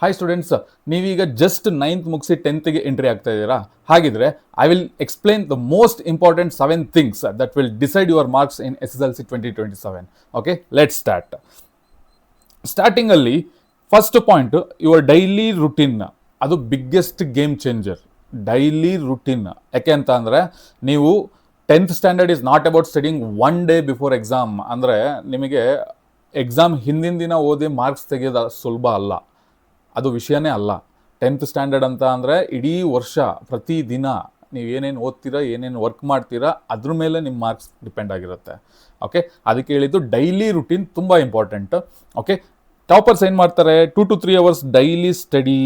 Hi students, ನೀವೀಗ just 9th ಮುಗಿಸಿ 10th entry ಆಗ್ತಾ ಇದ್ದೀರಾ. ಹಾಗಿದ್ರೆ I will explain the most important 7 things that will decide your marks in SSLC 2027. Okay, let start. ಸ್ಟಾರ್ಟಿಂಗಲ್ಲಿ first point, your daily routine. ಅದು biggest game changer, daily routine. ಯಾಕೆ ಅಂತ ಅಂದರೆ, ನೀವು 10th standard is not about studying one day before exam. ಅಂದರೆ ನಿಮಗೆ exam ಹಿಂದಿನ ದಿನ ಓದಿ ಮಾರ್ಕ್ಸ್ ತೆಗೆಯೋದು ಸುಲಭ ಅಲ್ಲ, ಅದು ವಿಷಯನೇ ಅಲ್ಲ. 10th ಸ್ಟ್ಯಾಂಡರ್ಡ್ ಅಂತ ಅಂದರೆ ಇಡೀ ವರ್ಷ ಪ್ರತಿದಿನ ನೀವು ಏನೇನು ಓದ್ತೀರಾ, ಏನೇನು ವರ್ಕ್ ಮಾಡ್ತೀರಾ, ಅದ್ರ ಮೇಲೆ ನಿಮ್ಮ ಮಾರ್ಕ್ಸ್ ಡಿಪೆಂಡ್ ಆಗಿರುತ್ತೆ. ಓಕೆ, ಅದಕ್ಕೆ ಹೇಳಿದ್ದು ಡೈಲಿ ರುಟೀನ್ ತುಂಬ ಇಂಪಾರ್ಟೆಂಟ್. ಓಕೆ, ಟಾಪರ್ಸ್ ಏನು ಮಾಡ್ತಾರೆ, 2 to 3 hours daily study.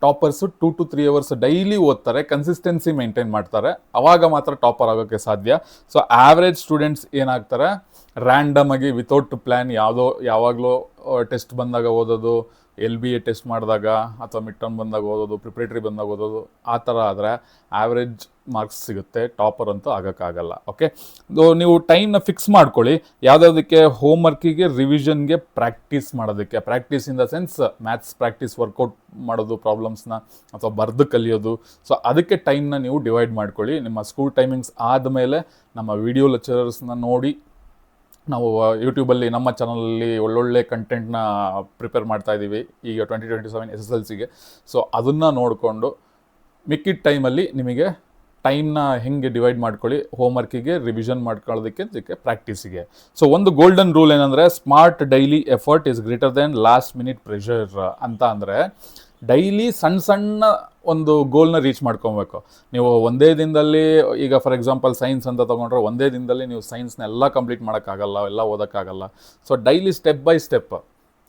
Toppers 2 to 3 hours daily ಓದ್ತಾರೆ, ಕನ್ಸಿಸ್ಟೆನ್ಸಿ ಮೇಂಟೈನ್ ಮಾಡ್ತಾರೆ, ಅವಾಗ ಮಾತ್ರ ಟಾಪರ್ ಆಗೋಕ್ಕೆ ಸಾಧ್ಯ. ಸೊ ಆವ್ರೇಜ್ ಸ್ಟೂಡೆಂಟ್ಸ್ ಏನಾಗ್ತಾರೆ, ರ್ಯಾಂಡಮ್ ಆಗಿ ವಿತೌಟ್ ಪ್ಲ್ಯಾನ್ ಯಾವಾಗಲೂ ಟೆಸ್ಟ್ ಬಂದಾಗ ಓದೋದು, LBA ಟೆಸ್ಟ್ ಮಾಡಿದಾಗ ಅಥವಾ ಮಿಡ್ ಟರ್ಮ್ ಬಂದಾಗ ಓದೋದು, ಪ್ರಿಪ್ರೇಟರಿ ಬಂದಾಗ ಓದೋದು, ಆ ಥರ ಆದರೆ ಆವ್ರೇಜ್ ಮಾರ್ಕ್ಸ್ ಸಿಗುತ್ತೆ, ಟಾಪರ್ ಅಂತೂ ಆಗೋಕ್ಕಾಗಲ್ಲ. ಓಕೆ, ನೀವು ಟೈಮ್ನ ಫಿಕ್ಸ್ ಮಾಡ್ಕೊಳ್ಳಿ. ಯಾವುದಕ್ಕೆ, ಹೋಮ್ವರ್ಕಿಗೆ, ರಿವಿಷನ್ಗೆ, ಪ್ರಾಕ್ಟೀಸ್ ಮಾಡೋದಕ್ಕೆ. Practice in the sense maths practice, workout ಮಾಡೋದು, ಪ್ರಾಬ್ಲಮ್ಸ್ನ ಅಥವಾ ಬರೆದು ಕಲಿಯೋದು. ಸೊ ಅದಕ್ಕೆ ಟೈಮ್ನ ನೀವು ಡಿವೈಡ್ ಮಾಡ್ಕೊಳ್ಳಿ. ನಿಮ್ಮ ಸ್ಕೂಲ್ ಟೈಮಿಂಗ್ಸ್ ಆದಮೇಲೆ ನಮ್ಮ ವಿಡಿಯೋ ಲೆಕ್ಚರರ್ಸ್ನ ನೋಡಿ ನಾವು ಯೂಟ್ಯೂಬಲ್ಲಿ ನಮ್ಮ ಚಾನಲಲ್ಲಿ ಒಳ್ಳೊಳ್ಳೆ ಕಂಟೆಂಟ್ನ ಪ್ರಿಪೇರ್ ಮಾಡ್ತಾ ಇದ್ದೀವಿ ಈಗ 2027 SSLCಗೆ. ಸೊ ಅದನ್ನು ನೋಡಿಕೊಂಡು ಮಿಕ್ಕಿದ ಟೈಮಲ್ಲಿ ನಿಮಗೆ ಟೈಮ್ನ ಹೆಂಗೆ ಡಿವೈಡ್ ಮಾಡ್ಕೊಳ್ಳಿ, ಹೋಮ್ವರ್ಕಿಗೆ, ರಿವಿಷನ್ ಮಾಡ್ಕೊಳ್ಳೋದಕ್ಕೆ, ಅದಕ್ಕೆ ಪ್ರಾಕ್ಟೀಸಿಗೆ. ಸೊ ಒಂದು ಗೋಲ್ಡನ್ ರೂಲ್ ಏನಂದರೆ, smart daily effort is greater than last minute pressure ಅಂತ. ಅಂದರೆ ಡೈಲಿ ಸಣ್ಣ ಸಣ್ಣ ಒಂದು ಗೋಲ್ನ ರೀಚ್ ಮಾಡ್ಕೊಬೇಕು. ನೀವು ಒಂದೇ ದಿನದಲ್ಲಿ, ಈಗ ಫಾರ್ ಎಕ್ಸಾಂಪಲ್ ಸೈನ್ಸ್ ಅಂತ ತೊಗೊಂಡ್ರೆ ಒಂದೇ ದಿನದಲ್ಲಿ ನೀವು ಸೈನ್ಸ್ನೆಲ್ಲ ಕಂಪ್ಲೀಟ್ ಮಾಡೋಕ್ಕಾಗಲ್ಲ, ಎಲ್ಲ ಓದೋಕ್ಕಾಗಲ್ಲ. So daily step by step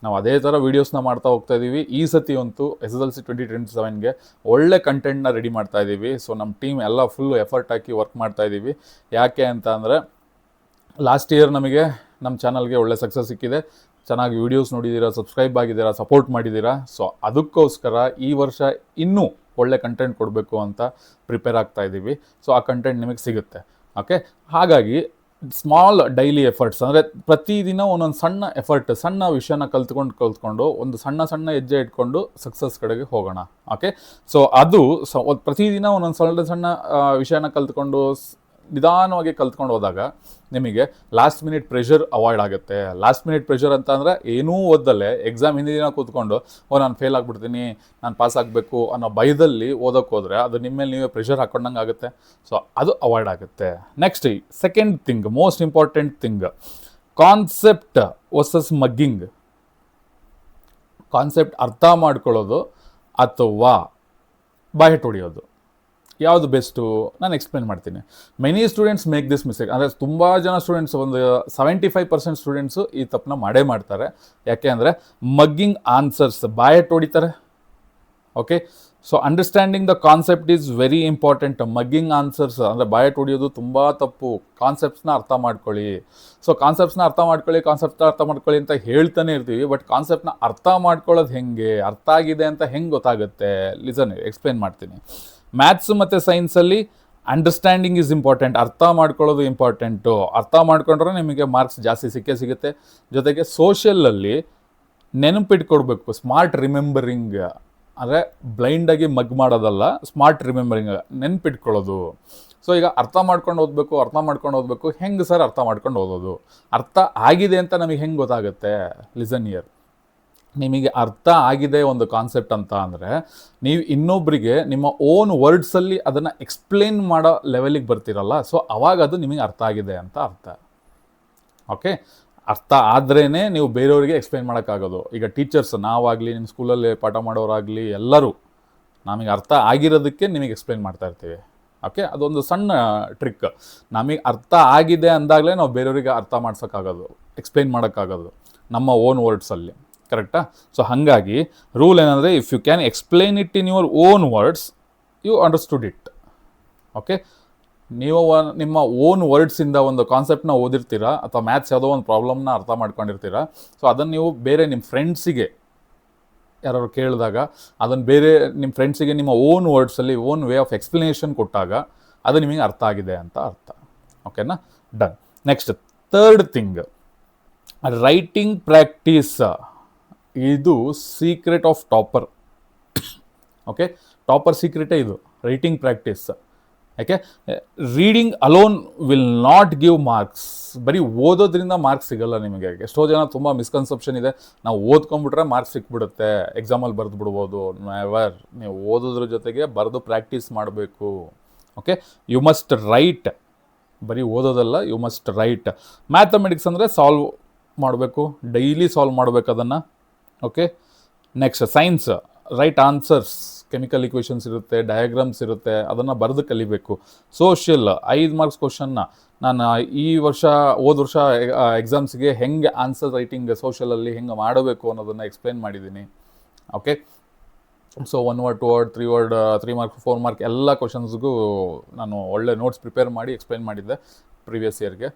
ನಾವು ಅದೇ ಥರ ವೀಡಿಯೋಸ್ನ ಮಾಡ್ತಾ ಹೋಗ್ತಾ ಇದ್ದೀವಿ. ಈ ಸತಿ ಅಂತೂ SSLC 2027ಗೆ ಒಳ್ಳೆ ಕಂಟೆಂಟ್ನ ರೆಡಿ ಮಾಡ್ತಾ ಇದ್ದೀವಿ. ಸೊ ನಮ್ಮ ಟೀಮ್ ಎಲ್ಲ ಫುಲ್ ಎಫರ್ಟ್ ಹಾಕಿ ವರ್ಕ್ ಮಾಡ್ತಾ ಇದ್ದೀವಿ. ಯಾಕೆ ಅಂತ ಅಂದರೆ, ಲಾಸ್ಟ್ ಇಯರ್ ನಮಗೆ ನಮ್ಮ ಚಾನಲ್ಗೆ ಒಳ್ಳೆ ಸಕ್ಸಸ್ ಸಿಕ್ಕಿದೆ, ಚೆನ್ನಾಗಿ ವೀಡಿಯೋಸ್ ನೋಡಿದ್ದೀರಾ, ಸಬ್ಸ್ಕ್ರೈಬ್ ಆಗಿದ್ದೀರಾ, ಸಪೋರ್ಟ್ ಮಾಡಿದ್ದೀರಾ. ಸೊ ಅದಕ್ಕೋಸ್ಕರ ಈ ವರ್ಷ ಇನ್ನೂ ಒಳ್ಳೆ ಕಂಟೆಂಟ್ ಕೊಡಬೇಕು ಅಂತ ಪ್ರಿಪೇರ್ ಆಗ್ತಾ ಇದ್ದೀವಿ. ಸೊ ಆ ಕಂಟೆಂಟ್ ನಿಮಗೆ ಸಿಗುತ್ತೆ. ಓಕೆ, ಹಾಗಾಗಿ ಸ್ಮಾಲ್ ಡೈಲಿ ಎಫರ್ಟ್ಸ್ ಅಂದರೆ ಪ್ರತಿದಿನ ಒಂದೊಂದು ಸಣ್ಣ ಎಫರ್ಟ್, ಸಣ್ಣ ವಿಷಯನ ಕಲ್ತ್ಕೊಂಡು ಒಂದು ಸಣ್ಣ ಹೆಜ್ಜೆ ಇಟ್ಕೊಂಡು ಸಕ್ಸಸ್ ಕಡೆಗೆ ಹೋಗೋಣ. ಓಕೆ, ಸೊ ಅದು ಪ್ರತಿದಿನ ಒಂದೊಂದು ಸಣ್ಣ ವಿಷಯನ ಕಲ್ತ್ಕೊಂಡು ನಿಧಾನವಾಗಿ ಕಲ್ತ್ಕೊಂಡು ಹೋದಾಗ ನಿಮಗೆ ಲಾಸ್ಟ್ ಮಿನಿಟ್ ಪ್ರೆಷರ್ ಅವಾಯ್ಡ್ ಆಗುತ್ತೆ. ಲಾಸ್ಟ್ ಮಿನಿಟ್ ಪ್ರೆಷರ್ ಅಂತ ಅಂದರೆ ಏನೂ ಓದಲ್ಲೇ ಎಕ್ಸಾಮ್ ಹಿಂದಿನ ದಿನ ಕೂತ್ಕೊಂಡು ನಾನು ಫೇಲ್ ಆಗಿಬಿಡ್ತೀನಿ, ನಾನು ಪಾಸ್ ಆಗಬೇಕು ಅನ್ನೋ ಭಯದಲ್ಲಿ ಓದೋಕ್ಕೆ ಹೋದರೆ ಅದು ನಿಮ್ಮ ಮೇಲೆ ನೀವೇ ಪ್ರೆಷರ್ ಹಾಕೊಂಡಂಗೆ ಆಗುತ್ತೆ. ಸೊ ಅದು ಅವಾಯ್ಡ್ ಆಗುತ್ತೆ. Next second thing, most important thing, concept versus mugging. Concept ಅರ್ಥ ಮಾಡ್ಕೊಳ್ಳೋದು ಅಥವಾ ಬಾಯ್ ಹೊಡಿಯೋದು, ಯಾವುದು ಬೆಸ್ಟು? ನಾನು ಎಕ್ಸ್ಪ್ಲೇನ್ ಮಾಡ್ತೀನಿ. Many students make this mistake. ಅಂದರೆ ತುಂಬ ಜನ ಸ್ಟೂಡೆಂಟ್ಸ್, ಒಂದು 75% ಸ್ಟೂಡೆಂಟ್ಸು ಈ ತಪ್ಪನ್ನ ಮಾಡೇ ಮಾಡ್ತಾರೆ. ಯಾಕೆ ಅಂದರೆ ಮಗ್ಗಿಂಗ್ ಆನ್ಸರ್ಸ್, ಬಾಯಟ್ ಹೊಡಿತಾರೆ. Okay, so understanding the concept is very important. Mugging answers ಅಂದರೆ ಬಾಯಟ್ ಹೊಡಿಯೋದು ತುಂಬ ತಪ್ಪು. ಕಾನ್ಸೆಪ್ಟ್ಸ್ನ ಅರ್ಥ ಮಾಡ್ಕೊಳ್ಳಿ. ಸೊ ಕಾನ್ಸೆಪ್ಟ್ಸ್ನ ಅರ್ಥ ಮಾಡ್ಕೊಳ್ಳಿ ಅಂತ ಹೇಳ್ತಾನೆ ಇರ್ತೀವಿ, ಬಟ್ ಕಾನ್ಸೆಪ್ಟ್ನ ಅರ್ಥ ಮಾಡ್ಕೊಳ್ಳೋದು ಹೆಂಗೆ, ಅರ್ಥ ಆಗಿದೆ ಅಂತ ಹೆಂಗೆ ಗೊತ್ತಾಗುತ್ತೆ? ಲಿಸನ್, ಎಕ್ಸ್ಪ್ಲೇನ್ ಮಾಡ್ತೀನಿ. ಮ್ಯಾಥ್ಸ್ ಮತ್ತು ಸೈನ್ಸಲ್ಲಿ ಅಂಡರ್ಸ್ಟ್ಯಾಂಡಿಂಗ್ ಈಸ್ ಇಂಪಾರ್ಟೆಂಟ್, ಅರ್ಥ ಮಾಡ್ಕೊಳ್ಳೋದು ಇಂಪಾರ್ಟೆಂಟು. ಅರ್ಥ ಮಾಡ್ಕೊಂಡ್ರೆ ನಿಮಗೆ ಮಾರ್ಕ್ಸ್ ಜಾಸ್ತಿ ಸಿಗುತ್ತೆ. ಜೊತೆಗೆ ಸೋಷಿಯಲಲ್ಲಿ ನೆನಪಿಟ್ಕೊಡ್ಬೇಕು, ಸ್ಮಾರ್ಟ್ ರಿಮೆಂಬರಿಂಗ್. ಅಂದರೆ ಬ್ಲೈಂಡಾಗಿ ಮಗ್ ಮಾಡೋದಲ್ಲ, ಸ್ಮಾರ್ಟ್ ರಿಮೆಂಬರಿಂಗ್, ನೆನಪಿಟ್ಕೊಳ್ಳೋದು. ಸೊ ಈಗ ಅರ್ಥ ಮಾಡ್ಕೊಂಡು ಓದಬೇಕು. ಹೆಂಗೆ ಸರ್ ಅರ್ಥ ಮಾಡ್ಕೊಂಡು ಓದೋದು? ಅರ್ಥ ಆಗಿದೆ ಅಂತ ನಮಗೆ ಹೆಂಗೆ ಗೊತ್ತಾಗುತ್ತೆ? ಲಿಸನ್ ಇಯರ್, ನಿಮಗೆ ಅರ್ಥ ಆಗಿದೆ ಒಂದು ಕಾನ್ಸೆಪ್ಟ್ ಅಂತ ಅಂದರೆ ನೀವು ಇನ್ನೊಬ್ಬರಿಗೆ ನಿಮ್ಮ ಓನ್ ವರ್ಡ್ಸಲ್ಲಿ ಅದನ್ನು ಎಕ್ಸ್ಪ್ಲೇನ್ ಮಾಡೋ ಲೆವೆಲಿಗೆ ಬರ್ತೀರಲ್ಲ, ಸೊ ಅವಾಗ ಅದು ನಿಮಗೆ ಅರ್ಥ ಆಗಿದೆ ಅಂತ ಅರ್ಥ. ಓಕೆ, ಅರ್ಥ ಆದ್ರೇ ನೀವು ಬೇರೆಯವರಿಗೆ ಎಕ್ಸ್ಪ್ಲೇನ್ ಮಾಡೋಕ್ಕಾಗೋದು. ಈಗ ಟೀಚರ್ಸ್, ನಾವಾಗಲಿ, ನಿಮ್ಮ ಸ್ಕೂಲಲ್ಲಿ ಪಾಠ ಮಾಡೋರಾಗಲಿ, ಎಲ್ಲರೂ ನಮಗೆ ಅರ್ಥ ಆಗಿರೋದಕ್ಕೆ ನಿಮಗೆ ಎಕ್ಸ್ಪ್ಲೇನ್ ಮಾಡ್ತಾ ಇರ್ತೀವಿ. ಓಕೆ, ಅದೊಂದು ಸಣ್ಣ ಟ್ರಿಕ್. ನಮಗೆ ಅರ್ಥ ಆಗಿದೆ ಅಂದಾಗಲೇ ನಾವು ಬೇರೆಯವರಿಗೆ ಅರ್ಥ ಮಾಡ್ಸೋಕ್ಕಾಗೋದು, ಎಕ್ಸ್ಪ್ಲೇನ್ ಮಾಡೋಕ್ಕಾಗೋದು ನಮ್ಮ ಓನ್ ವರ್ಡ್ಸಲ್ಲಿ. ಕರೆಕ್ಟಾ? ಸೊ ಹಾಗಾಗಿ ರೂಲ್ ಏನಂದರೆ, if you can explain it in your own words, you understood it. Okay, ನೀವು ನಿಮ್ಮ ಓನ್ ವರ್ಡ್ಸಿಂದ ಒಂದು ಕಾನ್ಸೆಪ್ಟ್ನ ಓದಿರ್ತೀರಾ, ಅಥವಾ ಮ್ಯಾಥ್ಸ್ ಯಾವುದೋ ಒಂದು ಪ್ರಾಬ್ಲಮ್ನ ಅರ್ಥ ಮಾಡ್ಕೊಂಡಿರ್ತೀರಾ. ಸೊ ಅದನ್ನು ನೀವು ಬೇರೆ ನಿಮ್ಮ ಫ್ರೆಂಡ್ಸಿಗೆ ಯಾರು ಕೇಳಿದಾಗ, ಅದನ್ನು ಬೇರೆ ನಿಮ್ಮ ಫ್ರೆಂಡ್ಸಿಗೆ ನಿಮ್ಮ ಓನ್ ವರ್ಡ್ಸಲ್ಲಿ, ಓನ್ ವೇ ಆಫ್ ಎಕ್ಸ್ಪ್ಲನೇಷನ್ ಕೊಟ್ಟಾಗ ಅದು ನಿಮಗೆ ಅರ್ಥ ಆಗಿದೆ ಅಂತ ಅರ್ಥ. ಓಕೆನಾ? Done. Next third thing, writing practice. ಇದು secret of topper. Okay, topper ಸೀಕ್ರೆಟೇ ಇದು, ರೈಟಿಂಗ್ ಪ್ರಾಕ್ಟೀಸ್. ಯಾಕೆ, reading alone will not give marks. ಬರೀ ಓದೋದ್ರಿಂದ ಮಾರ್ಕ್ಸ್ ಸಿಗಲ್ಲ ನಿಮಗೆ. ಎಷ್ಟೋ ಜನ ತುಂಬ ಮಿಸ್ಕನ್ಸೆಪ್ಷನ್ ಇದೆ, ನಾವು ಓದ್ಕೊಂಡ್ಬಿಟ್ರೆ ಮಾರ್ಕ್ಸ್ ಸಿಕ್ಬಿಡುತ್ತೆ, ಎಕ್ಸಾಮಲ್ಲಿ ಬರೆದು ಬಿಡ್ಬೋದು. ನೆವರ್. ನೀವು ಓದೋದ್ರ ಜೊತೆಗೆ ಬರೆದು ಪ್ರಾಕ್ಟೀಸ್ ಮಾಡಬೇಕು. Okay, you must write. ಬರೀ ಓದೋದಲ್ಲ, ಯು ಮಸ್ಟ್ ರೈಟ್. ಮ್ಯಾಥಮೆಟಿಕ್ಸ್ ಅಂದರೆ ಸಾಲ್ವ್ ಮಾಡಬೇಕು, ಡೈಲಿ ಸಾಲ್ವ್ ಮಾಡಬೇಕು ಅದನ್ನು. Okay, next science, right answers, chemical equations ಇರುತ್ತೆ, ಡಯಾಗ್ರಾಮ್ಸ್ ಇರುತ್ತೆ, ಅದನ್ನು ಬರೆದು ಕಲಿಬೇಕು. ಸೋಷಿಯಲ್ 5 ಮಾರ್ಕ್ಸ್ ಕ್ವಶನ್ನ ನಾನು ಹೋದ ವರ್ಷ ಎಕ್ಸಾಮ್ಸ್ಗೆ ಹೆಂಗೆ ಆನ್ಸರ್ ರೈಟಿಂಗ್ ಸೋಷಿಯಲಲ್ಲಿ ಹೆಂಗೆ ಮಾಡಬೇಕು ಅನ್ನೋದನ್ನು ಎಕ್ಸ್ಪ್ಲೇನ್ ಮಾಡಿದ್ದೀನಿ. Okay, so 1 word, 2 word, 3 word, 3 marks, 4 mark ಎಲ್ಲ ಕ್ವಶನ್ಸ್ಗೂ ನಾನು ಒಳ್ಳೆ ನೋಟ್ಸ್ ಪ್ರಿಪೇರ್ ಮಾಡಿ ಎಕ್ಸ್ಪ್ಲೇನ್ ಮಾಡಿದ್ದೆ ಪ್ರೀವಿಯಸ್ ಇಯರ್ಗೆ,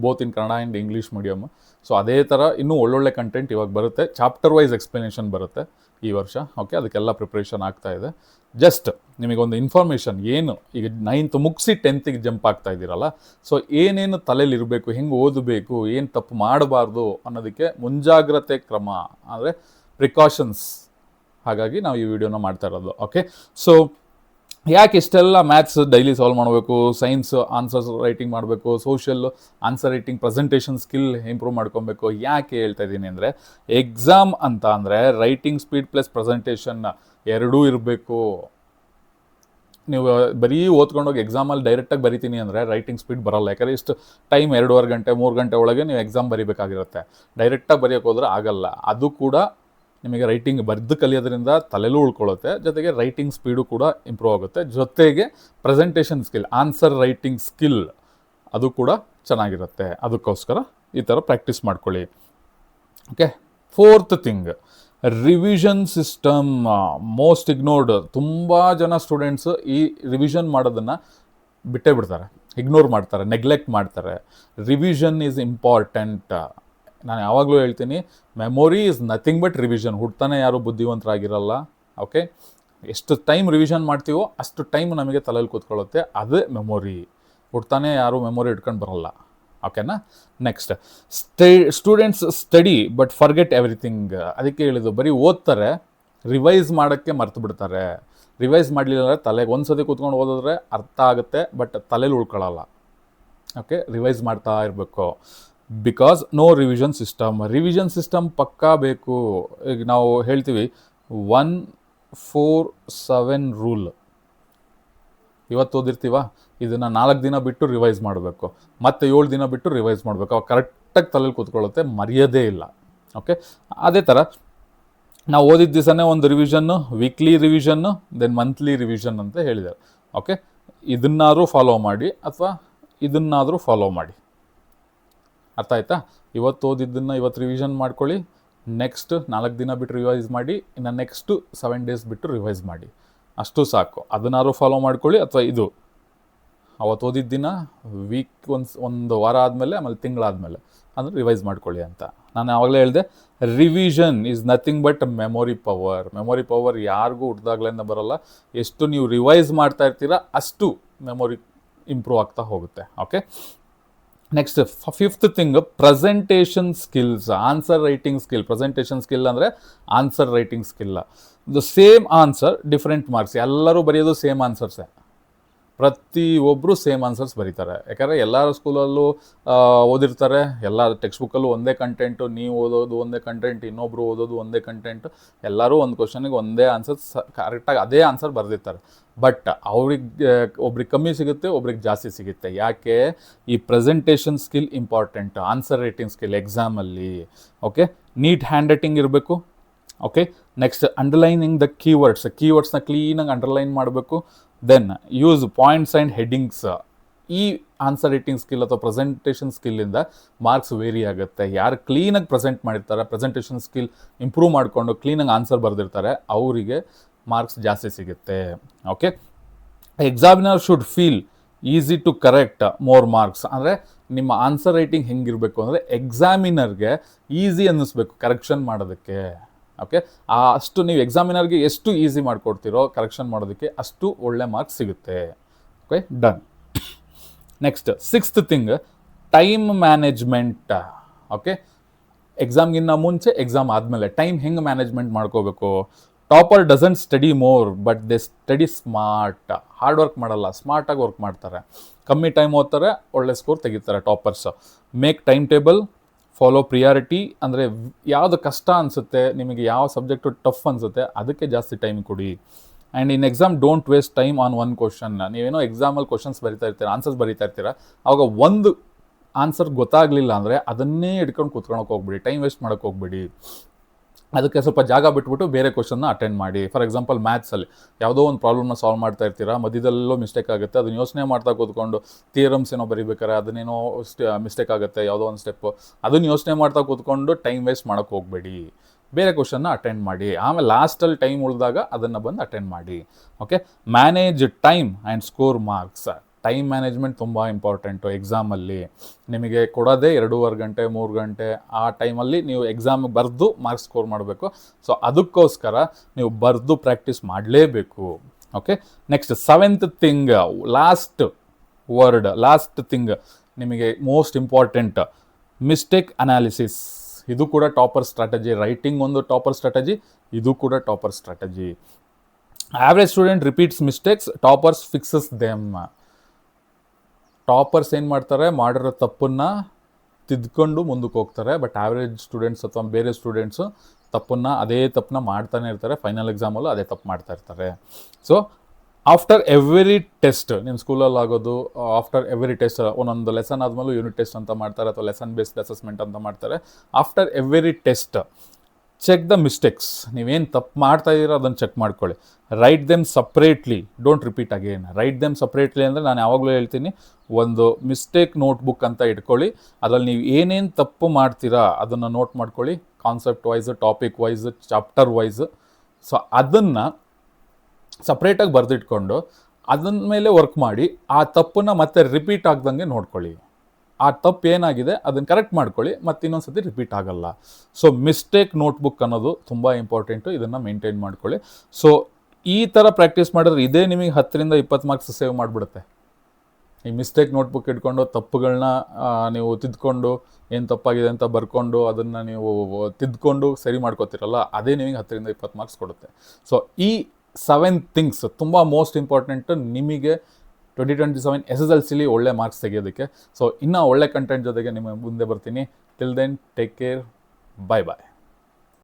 both in Kannada and English medium. So ಅದೇ ಥರ ಇನ್ನೂ ಒಳ್ಳೊಳ್ಳೆ ಕಂಟೆಂಟ್ ಇವಾಗ ಬರುತ್ತೆ, ಚಾಪ್ಟರ್ ವೈಸ್ ಎಕ್ಸ್ಪ್ಲನೇಷನ್ ಬರುತ್ತೆ ಈ ವರ್ಷ. ಓಕೆ, ಅದಕ್ಕೆಲ್ಲ ಪ್ರಿಪ್ರೇಷನ್ ಆಗ್ತಾ ಇದೆ. ಜಸ್ಟ್ ನಿಮಗೊಂದು ಇನ್ಫಾರ್ಮೇಷನ್, ಏನು ಈಗ 9th ಮುಗಿಸಿ 10th ಜಂಪ್ ಆಗ್ತಾ ಇದ್ದೀರಲ್ಲ, ಸೊ ಏನೇನು ತಲೆಯಲ್ಲಿ ಇರಬೇಕು, ಹೆಂಗೆ ಓದಬೇಕು, ಏನು ತಪ್ಪು ಮಾಡಬಾರ್ದು ಅನ್ನೋದಕ್ಕೆ ಮುಂಜಾಗ್ರತೆ ಕ್ರಮ ಅಂದರೆ ಪ್ರಿಕಾಷನ್ಸ್. ಹಾಗಾಗಿ ನಾವು ಈ ವಿಡಿಯೋನ ಮಾಡ್ತಾ ಇರೋದು. ಓಕೆ, ಸೊ ಯಾಕೆ ಇಷ್ಟೆಲ್ಲ ಮ್ಯಾಥ್ಸ್ ಡೈಲಿ ಸಾಲ್ವ್ ಮಾಡಬೇಕು, ಸೈನ್ಸ್ ಆನ್ಸರ್ಸ್ ರೈಟಿಂಗ್ ಮಾಡಬೇಕು, social answer writing, presentation skill improve ಮಾಡ್ಕೊಬೇಕು, ಯಾಕೆ ಹೇಳ್ತಾ ಇದ್ದೀನಿ ಅಂದರೆ, ಎಕ್ಸಾಮ್ ಅಂತ ಅಂದರೆ ರೈಟಿಂಗ್ ಸ್ಪೀಡ್ ಪ್ಲಸ್ ಪ್ರೆಸೆಂಟೇಷನ್ ಎರಡೂ ಇರಬೇಕು. ನೀವು ಬರೀ ಓದ್ಕೊಂಡೋಗಿ ಎಕ್ಸಾಮಲ್ಲಿ ಡೈರೆಕ್ಟಾಗಿ ಬರಿತೀನಿ ಅಂದರೆ ರೈಟಿಂಗ್ ಸ್ಪೀಡ್ ಬರೋಲ್ಲ. ಯಾಕಂದರೆ ಇಷ್ಟು ಟೈಮ್ 2.5 ಗಂಟೆ 3 ಗಂಟೆ ಒಳಗೆ ನೀವು ಎಕ್ಸಾಮ್ ಬರೀಬೇಕಾಗಿರುತ್ತೆ. ಡೈರೆಕ್ಟಾಗಿ ಬರೆಯೋಕೆ ಹೋದ್ರೆ ಆಗಲ್ಲ. ಅದು ಕೂಡ ನಿಮಗೆ ರೈಟಿಂಗ್ ಬರೆದು ಕಲಿಯೋದ್ರಿಂದ ತಲೆಲೂ ಉಳ್ಕೊಳ್ಳುತ್ತೆ, ಜೊತೆಗೆ ರೈಟಿಂಗ್ ಸ್ಪೀಡು ಕೂಡ ಇಂಪ್ರೂವ್ ಆಗುತ್ತೆ, ಜೊತೆಗೆ presentation skill, answer writing skill ಅದು ಕೂಡ ಚೆನ್ನಾಗಿರುತ್ತೆ. ಅದಕ್ಕೋಸ್ಕರ ಈ ಥರ ಪ್ರಾಕ್ಟೀಸ್ ಮಾಡ್ಕೊಳ್ಳಿ. Okay, 4th thing, revision system. Most ignored. ತುಂಬ ಜನ ಸ್ಟೂಡೆಂಟ್ಸು ಈ ರಿವಿಷನ್ ಮಾಡೋದನ್ನು ಬಿಟ್ಟೇ ಬಿಡ್ತಾರೆ, ಇಗ್ನೋರ್ ಮಾಡ್ತಾರೆ, ನೆಗ್ಲೆಕ್ಟ್ ಮಾಡ್ತಾರೆ. Revision is important. ನಾನು ಯಾವಾಗಲೂ ಹೇಳ್ತೀನಿ, memory is nothing but revision. ಹುಡ್ತಾನೆ ಯಾರು ಬುದ್ಧಿವಂತರಾಗಿರಲ್ಲ. ಓಕೆ, ಎಷ್ಟು ಟೈಮ್ ರಿವಿಷನ್ ಮಾಡ್ತೀವೋ ಅಷ್ಟು ಟೈಮ್ ನಮಗೆ ತಲೆಯಲ್ಲಿ ಕೂತ್ಕೊಳ್ಳುತ್ತೆ, ಅದೇ ಮೆಮೊರಿ. ಹುಡ್ತಾನೆ ಯಾರು ಮೆಮೊರಿ ಇಟ್ಕೊಂಡು ಬರಲ್ಲ. ಓಕೆನಾ? Next, students study but forget everything. ಅದಕ್ಕೆ ಹೇಳಿದ್ದು, ಬರೀ ಓದ್ತಾರೆ, ರಿವೈಸ್ ಮಾಡೋಕ್ಕೆ ಮರ್ತು ಬಿಡ್ತಾರೆ. ರಿವೈಸ್ ಮಾಡಲಿಲ್ಲ ಅಂದರೆ ತಲೆಗೆ ಒಂದು ಸತಿ ಕೂತ್ಕೊಂಡು ಓದಿದ್ರೆ ಅರ್ಥ ಆಗುತ್ತೆ, ಬಟ್ ತಲೆಯಲ್ಲಿ ಉಳ್ಕೊಳ್ಳಲ್ಲ. ಓಕೆ, ರಿವೈಸ್ ಮಾಡ್ತಾ ಇರಬೇಕು. Because no revision system. Revision system ಪಕ್ಕಾ ಬೇಕು. ಈಗ ನಾವು ಹೇಳ್ತೀವಿ 1-4-7 ರೂಲ್. ಇವತ್ತು ಓದಿರ್ತೀವ, ಇದನ್ನು 4 ದಿನ ಬಿಟ್ಟು ರಿವೈಸ್ ಮಾಡಬೇಕು, ಮತ್ತು 7 ದಿನ ಬಿಟ್ಟು ರಿವೈಸ್ ಮಾಡಬೇಕು. ಅವಾಗ ಕರೆಕ್ಟಾಗಿ ತಲೆಯಲ್ಲಿ ಕೂತ್ಕೊಳ್ಳುತ್ತೆ, ಮರೆಯೋದೇ ಇಲ್ಲ. ಓಕೆ, ಅದೇ ಥರ ನಾವು ಓದಿದ ದಿವಸನೇ ಒಂದು ರಿವಿಷನ್ನು, ವೀಕ್ಲಿ ರಿವಿಷನ್ನು, ದೆನ್ ಮಂತ್ಲಿ ರಿವಿಷನ್ ಅಂತ ಹೇಳಿದ್ದಾರೆ. ಓಕೆ, ಇದನ್ನಾದರೂ ಫಾಲೋ ಮಾಡಿ ಅಥವಾ ಇದನ್ನಾದರೂ ಫಾಲೋ ಮಾಡಿ. ಅರ್ಥ ಆಯ್ತಾ? ಇವತ್ತು ಓದಿದ್ದನ್ನು ಇವತ್ತು ರಿವಿಷನ್ ಮಾಡ್ಕೊಳ್ಳಿ, ನೆಕ್ಸ್ಟ್ 4 ದಿನ ಬಿಟ್ಟು ರಿವೈಸ್ ಮಾಡಿ, ಇನ್ನು ನೆಕ್ಸ್ಟು 7 ಡೇಸ್ ಬಿಟ್ಟು ರಿವೈಸ್ ಮಾಡಿ. ಅಷ್ಟು ಸಾಕು. ಅದನ್ನಾರು ಫಾಲೋ ಮಾಡ್ಕೊಳ್ಳಿ. ಅಥವಾ ಇದು ಅವತ್ತು ಓದಿದ್ದ ದಿನ ವೀಕ್ ಒಂದು ವಾರ ಆದಮೇಲೆ, ಆಮೇಲೆ ತಿಂಗಳಾದಮೇಲೆ ಅಂದರೆ ರಿವೈಸ್ ಮಾಡ್ಕೊಳ್ಳಿ ಅಂತ. ನಾನು ಆವಾಗಲೇ ಹೇಳಿದೆ, revision is nothing but memory power. Memory power ಯಾರಿಗೂ ಹುಟ್ಟಿದಾಗ್ಲಿಂದ ಬರೋಲ್ಲ. ಎಷ್ಟು ನೀವು ರಿವೈಸ್ ಮಾಡ್ತಾ ಇರ್ತೀರಾ ಅಷ್ಟು ಮೆಮೊರಿ ಇಂಪ್ರೂವ್ ಆಗ್ತಾ ಹೋಗುತ್ತೆ. Okay, next 5th thing, presentation skills. Answer writing skill. Presentation skill ಅಂದರೆ ಆನ್ಸರ್ ರೈಟಿಂಗ್ ಸ್ಕಿಲ್ಲ. The same answer different marks. ಎಲ್ಲರೂ ಬರೆಯೋದು ಸೇಮ್ ಆನ್ಸರ್ಸೇ. ಪ್ರತಿಯೊಬ್ಬರು ಸೇಮ್ ಆನ್ಸರ್ಸ್ ಬರೀತಾರೆ. ಯಾಕಂದರೆ ಎಲ್ಲರ ಸ್ಕೂಲಲ್ಲೂ ಓದಿರ್ತಾರೆ, ಎಲ್ಲ ಟೆಕ್ಸ್ಟ್ ಬುಕ್ಕಲ್ಲೂ ಒಂದೇ ಕಂಟೆಂಟು. ನೀವು ಓದೋದು ಒಂದೇ ಕಂಟೆಂಟ್, ಇನ್ನೊಬ್ರು ಓದೋದು ಒಂದೇ ಕಂಟೆಂಟು. ಎಲ್ಲರೂ ಒಂದು ಕ್ವಶನಿಗೆ ಒಂದೇ ಆನ್ಸರ್ ಕರೆಕ್ಟಾಗಿ ಅದೇ ಆನ್ಸರ್ ಬರೆದಿರ್ತಾರೆ. ಬಟ್ ಅವ್ರಿಗೆ ಒಬ್ರಿಗೆ ಕಮ್ಮಿ ಸಿಗುತ್ತೆ, ಒಬ್ರಿಗೆ ಜಾಸ್ತಿ ಸಿಗುತ್ತೆ. ಯಾಕೆ? ಈ presentation skill important, answer writing skill ಎಕ್ಸಾಮಲ್ಲಿ. ಓಕೆ, ನೀಟ್ ಹ್ಯಾಂಡ್ ರೈಟಿಂಗ್ ಇರಬೇಕು. ಓಕೆ, ನೆಕ್ಸ್ಟ್ ಅಂಡರ್ಲೈನಿಂಗ್ ದ ಕೀವರ್ಡ್ಸ್ನ ಕ್ಲೀನಾಗಿ ಅಂಡರ್ಲೈನ್ ಮಾಡಬೇಕು. Then use points and headings. ಈ ಆನ್ಸರ್ ರೈಟಿಂಗ್ ಸ್ಕಿಲ್ ಅಥವಾ ಪ್ರೆಸೆಂಟೇಷನ್ ಸ್ಕಿಲ್ಲಿಂದ ಮಾರ್ಕ್ಸ್ ವೇರಿ ಆಗುತ್ತೆ. ಯಾರು ಕ್ಲೀನಾಗಿ ಪ್ರೆಸೆಂಟ್ ಮಾಡಿರ್ತಾರೆ, ಪ್ರೆಸೆಂಟೇಷನ್ ಸ್ಕಿಲ್ ಇಂಪ್ರೂವ್ ಮಾಡಿಕೊಂಡು ಕ್ಲೀನಾಗಿ ಆನ್ಸರ್ ಬರೆದಿರ್ತಾರೆ, ಅವರಿಗೆ ಮಾರ್ಕ್ಸ್ ಜಾಸ್ತಿ ಸಿಗುತ್ತೆ. Okay, examiner should feel easy to correct more marks. ಅಂದರೆ ನಿಮ್ಮ ಆನ್ಸರ್ ರೈಟಿಂಗ್ ಹೆಂಗಿರಬೇಕು ಅಂದರೆ ಎಕ್ಸಾಮಿನರ್ಗೆ ಈಸಿ ಅನ್ನಿಸ್ಬೇಕು ಕರೆಕ್ಷನ್ ಮಾಡೋದಕ್ಕೆ. ಓಕೆ, ಅಷ್ಟು ನೀವು ಎಕ್ಸಾಮಿನರ್ಗೆ ಎಷ್ಟು ಈಸಿ ಮಾಡಿಕೊಡ್ತೀರೋ ಕರೆಕ್ಷನ್ ಮಾಡೋದಕ್ಕೆ ಅಷ್ಟು ಒಳ್ಳೆ ಮಾರ್ಕ್ಸ್ ಸಿಗುತ್ತೆ. Okay, done. Next 6th thing, time management. Okay, ಎಕ್ಸಾಮ್ಗಿನ್ನ ಮುಂಚೆ, ಎಕ್ಸಾಮ್ ಆದಮೇಲೆ ಟೈಮ್ ಹೆಂಗೆ ಮ್ಯಾನೇಜ್ಮೆಂಟ್ ಮಾಡ್ಕೋಬೇಕು. Topper doesn't study more but they study smart. Hard work ಮಾಡಲ್ಲ, ಸ್ಮಾರ್ಟಾಗಿ ವರ್ಕ್ ಮಾಡ್ತಾರೆ. ಕಮ್ಮಿ ಟೈಮ್ ಓದ್ತಾರೆ, ಒಳ್ಳೆ ಸ್ಕೋರ್ ತೆಗಿತಾರೆ toppers. Make time table, follow priority. ಅಂದರೆ ಯಾವುದು ಕಷ್ಟ ಅನಿಸುತ್ತೆ ನಿಮಗೆ, ಯಾವ ಸಬ್ಜೆಕ್ಟು ಟಫ್ ಅನಿಸುತ್ತೆ ಅದಕ್ಕೆ ಜಾಸ್ತಿ ಟೈಮ್ ಕೊಡಿ. And in exam don't waste time on one question. ನೀವೇನೋ ಎಕ್ಸಾಮಲ್ಲಿ ಕ್ವಶನ್ಸ್ ಬರಿತಾ ಇರ್ತೀರ, ಆನ್ಸರ್ಸ್ ಬರಿತಾ ಇರ್ತೀರ, ಆವಾಗ ಒಂದು ಆನ್ಸರ್ ಗೊತ್ತಾಗಲಿಲ್ಲ ಅಂದರೆ ಅದನ್ನೇ ಹಿಡ್ಕೊಂಡು ಕೂತ್ಕೊಳಕ್ಕೆ ಹೋಗ್ಬಿಡಿ, ಟೈಮ್ ವೇಸ್ಟ್ ಮಾಡೋಕ್ಕೆ ಹೋಗ್ಬಿಡಿ. ಅದಕ್ಕೆ ಸ್ವಲ್ಪ ಜಾಗ ಬಿಟ್ಬಿಟ್ಟು ಬೇರೆ ಕ್ವಶನ್ನ ಅಟೆಂಡ್ ಮಾಡಿ. ಫಾರ್ ಎಕ್ಸಾಂಪಲ್ ಮ್ಯಾಥ್ಸಲ್ಲಿ ಯಾವುದೋ ಒಂದು ಪ್ರಾಬ್ಲಮ್ನ ಸಾಲ್ವ್ ಮಾಡ್ತಾ ಇರ್ತೀರಾ, ಮಧ್ಯದಲ್ಲೋ ಮಿಸ್ಟೇಕ್ ಆಗುತ್ತೆ, ಅದನ್ನು ಯೋಚನೆ ಮಾಡ್ತಾ ಕೂತ್ಕೊಂಡು ಥಿಯರಮ್ಸ್ ಏನೋ ಬರೀಬೇಕಾರೆ ಅದನ್ನೇನೋ ಮಿಸ್ಟೇಕ್ ಆಗುತ್ತೆ, ಯಾವುದೋ ಒಂದು ಸ್ಟೆಪ್ಪು, ಅದನ್ನು ಯೋಚನೆ ಮಾಡ್ತಾ ಕೂತ್ಕೊಂಡು ಟೈಮ್ ವೇಸ್ಟ್ ಮಾಡೋಕ್ಕೆ ಹೋಗಬೇಡಿ. ಬೇರೆ ಕ್ವಶನ್ನ ಅಟೆಂಡ್ ಮಾಡಿ, ಆಮೇಲೆ ಲಾಸ್ಟಲ್ಲಿ ಟೈಮ್ ಉಳಿದಾಗ ಅದನ್ನು ಬಂದು ಅಟೆಂಡ್ ಮಾಡಿ. Okay, manage time and score marks. Time management ತುಂಬ ಇಂಪಾರ್ಟೆಂಟು. ಎಕ್ಸಾಮಲ್ಲಿ ನಿಮಗೆ ಕೊಡೋದೇ 2.5 ಗಂಟೆ 3 ಗಂಟೆ, ಆ ಟೈಮಲ್ಲಿ ನೀವು ಎಕ್ಸಾಮ್ ಬರೆದು ಮಾರ್ಕ್ಸ್ ಸ್ಕೋರ್ ಮಾಡಬೇಕು. ಸೊ ಅದಕ್ಕೋಸ್ಕರ ನೀವು ಬರೆದು ಪ್ರಾಕ್ಟೀಸ್ ಮಾಡಲೇಬೇಕು. Okay, next 7th thing, last thing ನಿಮಗೆ ಮೋಸ್ಟ್ ಇಂಪಾರ್ಟೆಂಟ್, ಮಿಸ್ಟೇಕ್ ಅನಾಲಿಸಿಸ್. ಇದು ಕೂಡ ಟಾಪರ್ ಸ್ಟ್ರಾಟಜಿ. ರೈಟಿಂಗ್ ಒಂದು ಟಾಪರ್ ಸ್ಟ್ರಾಟಜಿ, ಇದು ಕೂಡ topper strategy. Average student repeats mistakes, toppers fixes them. Toppers ಏನು ಮಾಡ್ತಾರೆ, ಮಾಡಿರೋ ತಪ್ಪನ್ನು ತಿದ್ಕೊಂಡು ಮುಂದಕ್ಕೆ ಹೋಗ್ತಾರೆ. ಬಟ್ ಆವ್ರೇಜ್ ಸ್ಟೂಡೆಂಟ್ಸ್ ಅಥವಾ ಬೇರೆ ಸ್ಟೂಡೆಂಟ್ಸು ಅದೇ ತಪ್ಪನ್ನ ಮಾಡ್ತಾನೆ ಇರ್ತಾರೆ. ಫೈನಲ್ ಎಕ್ಸಾಮಲ್ಲೂ ಅದೇ ತಪ್ಪು ಮಾಡ್ತಾ ಇರ್ತಾರೆ. ಸೊ ಆಫ್ಟರ್ ಎವ್ರಿ ಟೆಸ್ಟ್, ನಿಮ್ಮ ಸ್ಕೂಲಲ್ಲಿ ಆಗೋದು, ಆಫ್ಟರ್ ಎವ್ರಿ ಟೆಸ್ಟ್ ಒಂದೊಂದು ಲೆಸನ್ ಆದಮೇಲೂ ಯೂನಿಟ್ ಟೆಸ್ಟ್ ಅಂತ ಮಾಡ್ತಾರೆ, ಅಥವಾ ಲೆಸನ್ ಬೇಸ್ಡ್ ಅಸೆಸ್ಮೆಂಟ್ ಅಂತ ಮಾಡ್ತಾರೆ. After every test check the mistakes. ನೀವೇನು ತಪ್ಪು ಮಾಡ್ತಾ ಇದ್ದೀರೋ ಅದನ್ನು ಚೆಕ್ ಮಾಡ್ಕೊಳ್ಳಿ. Write them separately, don't repeat again. Write them separately ಅಂದರೆ ನಾನು ಯಾವಾಗಲೂ ಹೇಳ್ತೀನಿ, ಒಂದು ಮಿಸ್ಟೇಕ್ ನೋಟ್ಬುಕ್ ಅಂತ ಇಟ್ಕೊಳ್ಳಿ. ಅದರಲ್ಲಿ ನೀವು ಏನೇನು ತಪ್ಪು ಮಾಡ್ತೀರಾ ಅದನ್ನು ನೋಟ್ ಮಾಡ್ಕೊಳ್ಳಿ, concept wise, topic wise, chapter wise. So ಅದನ್ನು ಸಪ್ರೇಟಾಗಿ ಬರೆದಿಟ್ಕೊಂಡು ಅದನ್ನ ಮೇಲೆ ವರ್ಕ್ ಮಾಡಿ, ಆ ತಪ್ಪನ್ನು ಮತ್ತೆ ರಿಪೀಟ್ ಆಗ್ದಂಗೆ ನೋಡ್ಕೊಳ್ಳಿ. ಆ ತಪ್ಪು ಏನಾಗಿದೆ ಅದನ್ನು ಕರೆಕ್ಟ್ ಮಾಡ್ಕೊಳ್ಳಿ, ಮತ್ತು ಇನ್ನೊಂದು ಸತಿ ರಿಪೀಟ್ ಆಗಲ್ಲ. ಸೊ ಮಿಸ್ಟೇಕ್ ನೋಟ್ಬುಕ್ ಅನ್ನೋದು ತುಂಬ ಇಂಪಾರ್ಟೆಂಟು, ಇದನ್ನು ಮೇಂಟೈನ್ ಮಾಡ್ಕೊಳ್ಳಿ. ಸೊ ಈ ಥರ ಪ್ರಾಕ್ಟೀಸ್ ಮಾಡಿದ್ರೆ ಇದೇ ನಿಮಗೆ 10ರಿಂದ 20 ಮಾರ್ಕ್ಸ್ ಸೇವ್ ಮಾಡಿಬಿಡುತ್ತೆ. ಈ ಮಿಸ್ಟೇಕ್ ನೋಟ್ಬುಕ್ ಇಟ್ಕೊಂಡು ತಪ್ಪುಗಳನ್ನ ನೀವು ತಿದ್ಕೊಂಡು, ಏನು ತಪ್ಪಾಗಿದೆ ಅಂತ ಬರ್ಕೊಂಡು ಅದನ್ನು ನೀವು ತಿದ್ಕೊಂಡು ಸರಿ ಮಾಡ್ಕೋತೀರಲ್ಲ, ಅದೇ ನಿಮಗೆ 10ರಿಂದ 20 ಮಾರ್ಕ್ಸ್ ಕೊಡುತ್ತೆ. ಸೊ ಈ 7 ಥಿಂಗ್ಸ್ ತುಂಬ ಮೋಸ್ಟ್ ಇಂಪಾರ್ಟೆಂಟು ನಿಮಗೆ 2027 SSLCಲಿ ಒಳ್ಳೆ ಮಾರ್ಕ್ಸ್ ತೆಗೆಯೋದಕ್ಕೆ. ಸೊ ಇನ್ನೂ ಒಳ್ಳೆ ಕಂಟೆಂಟ್ ಜೊತೆಗೆ ನಿಮ್ಮ ಮುಂದೆ ಬರ್ತೀನಿ. ಟಿಲ್ ದೆನ್ ಟೇಕ್ ಕೇರ್, ಬಾಯ್ ಬಾಯ್.